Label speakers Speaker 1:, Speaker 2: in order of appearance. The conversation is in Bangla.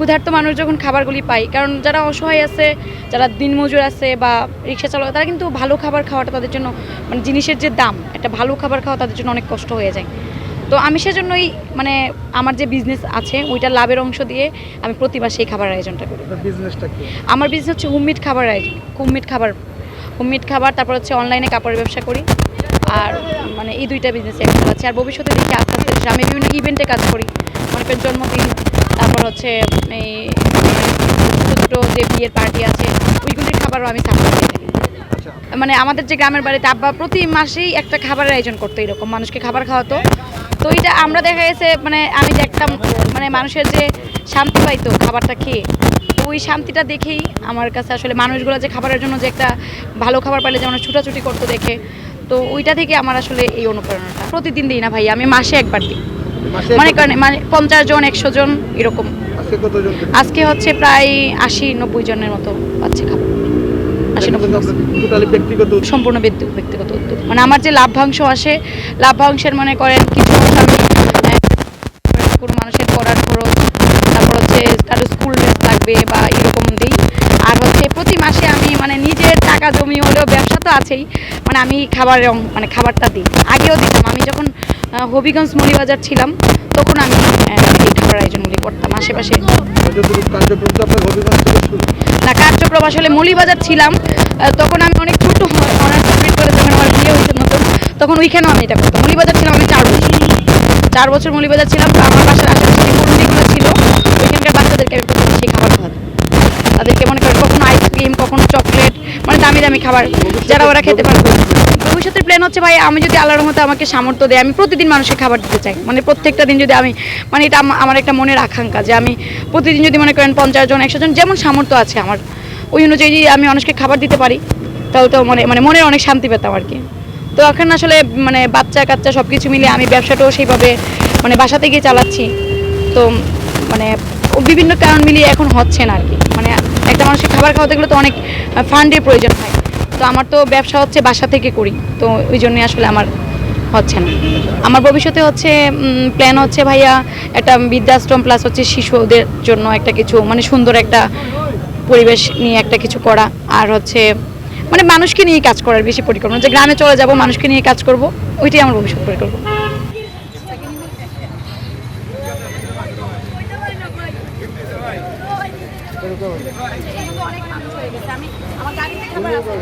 Speaker 1: ক্ষুধার্ত মানুষ যখন খাবারগুলি পায়, কারণ যারা অসহায় আছে, যারা দিনমজুর আছে বা রিক্সা চালক, তারা কিন্তু ভালো খাবার খাওয়াটা তাদের জন্য, মানে জিনিসের যে দাম, একটা ভালো খাবার খাওয়া তাদের জন্য অনেক কষ্ট হয়ে যায়। তো আমি সেজন্যই মানে আমার যে বিজনেস আছে ওইটা লাভের অংশ দিয়ে আমি প্রতি মাসে এই খাবার আয়োজনটা করি।
Speaker 2: বিজনেসটা কি?
Speaker 1: আমার বিজনেস হচ্ছে হোমমেড খাবার আয়োজন, হোমমেড খাবার, তারপর হচ্ছে অনলাইনে কাপড়ের ব্যবসা করি। আর মানে এই দুইটা বিজনেস এখন আছে। আর ভবিষ্যতে দেখি আস্তে আস্তে গ্রামে বিভিন্ন ইভেন্টে কাজ করি, মনে করেন জন্মদিন, তারপর হচ্ছে এই ছোটো যে বিয়ের পার্টি আছে ওইগুলির খাবারও আমি সাপ্লাই করে থাকি। মানে আমাদের যে গ্রামের বাড়িতে আব্বা প্রতি মাসেই একটা খাবারের আয়োজন করতো, এরকম মানুষকে খাবার খাওয়াতো। তো এটা আমরা দেখা গেছে মানে আমি দেখতাম মানে মানুষের যে শান্তি পাইতো খাবারটা খেয়ে, ওই শান্তিটা দেখেই আমার কাছে আসলে মানুষগুলো যে খাবারের জন্য যে একটা ভালো খাবার পাইলে যেমন ছুটাছুটি করতো দেখে, তো ওইটা থেকে আমার আসলে এই অনুপ্রেরণাটা। প্রতিদিন দিই না ভাই, আমি মাসে একবার দিই। মনে করেন মানে 50 জন 100 জন এরকম। আজকে হচ্ছে প্রায় 80-90 জনের মতো পাচ্ছে খাবার। সম্পূর্ণ ব্যক্তিগত উদ্যোগ। মানে আমার যে লাভ্যাংশ আসে, লাভ্যাংশের মনে করেন কিছু অংশ আমি কোনো মানুষের পড়ার খরচ, তারপর হচ্ছে কারো স্কুল ড্রেস লাগবে বা এরকম দিই। আর হচ্ছে প্রতি মাসে আমি মানে নিজের টাকা জমি হলেও ব্যবসা তো আছেই, মানে আমি মানে খাবারটা দিই। আগেও দিতাম, আমি যখন হবিগঞ্জ মৌলিবাজার ছিলাম তখন আমি এই খাবার আয়োজনগুলি করতাম আশেপাশে। না, কার্যক্রম আসলে মৌলিবাজার ছিলাম তখন আমি অনেক ছোটো অনার্স কমপ্লিট করে যখন আমার বিয়ে হয়েছে নতুন, তখন ওইখানেও আমি এটা করতাম। মৌলিবাজার ছিলাম আমি 4 বছর মৌলিবাজার ছিলাম। তো আমার বাসার আশেপাশে যে মুরগিগুলো ছিল ওইখানকার বাচ্চাদেরকে আমি প্রথমে সেই খাবার খাওয়াতাম। তাদেরকে মনে করেন কখনো আইসক্রিম, কখনো চকলেট, মানে দামি দামি খাবার যারা ওরা খেতে পারবে। ভবিষ্যতের প্ল্যান হচ্ছে ভাই, আমি যদি আল্লাহর রহমতে আমাকে সামর্থ্য দেয়, আমি প্রতিদিন মানুষের খাবার দিতে চাই। মানে প্রত্যেকটা দিন যদি আমি, মানে এটা আমার একটা মনের আকাঙ্ক্ষা যে আমি প্রতিদিন যদি মনে করেন 50 জন 100 জন যেমন সামর্থ্য আছে আমার, ওই অনুযায়ী যদি আমি মানুষকে খাবার দিতে পারি তাহলে তো মানে মনের অনেক শান্তি পেতাম আর কি। তো এখন আসলে মানে বাচ্চা কাচ্চা সব কিছু মিলে আমি ব্যবসাটাও সেইভাবে মানে বাসা থেকে চালাচ্ছি। তো মানে বিভিন্ন কারণ মিলিয়ে এখন হচ্ছে না আর কি। মানে একটা মানুষের খাবার খাওয়াতে গেলে তো অনেক ফান্ডের প্রয়োজন হয়। তো আমার তো ব্যবসা হচ্ছে বাসা থেকে করি, তো ওই জন্যই আসলে আমার হচ্ছে না। আমার ভবিষ্যতে হচ্ছে প্ল্যান হচ্ছে ভাইয়া একটা বৃদ্ধাশ্রম প্লাস হচ্ছে শিশুদের জন্য একটা কিছু মানে সুন্দর একটা পরিবেশ নিয়ে একটা কিছু করা। আর হচ্ছে মানে মানুষকে নিয়ে কাজ করার বেশি পরিকল্পনা, যে গ্রামে চলে যাব মানুষকে নিয়ে কাজ করব, ওইটাই আমার ভবিষ্যৎ পরিকল্পনা। অনেক মানুষ হয়ে গেছে, আমি আমার গাড়িতে খাবার আছে।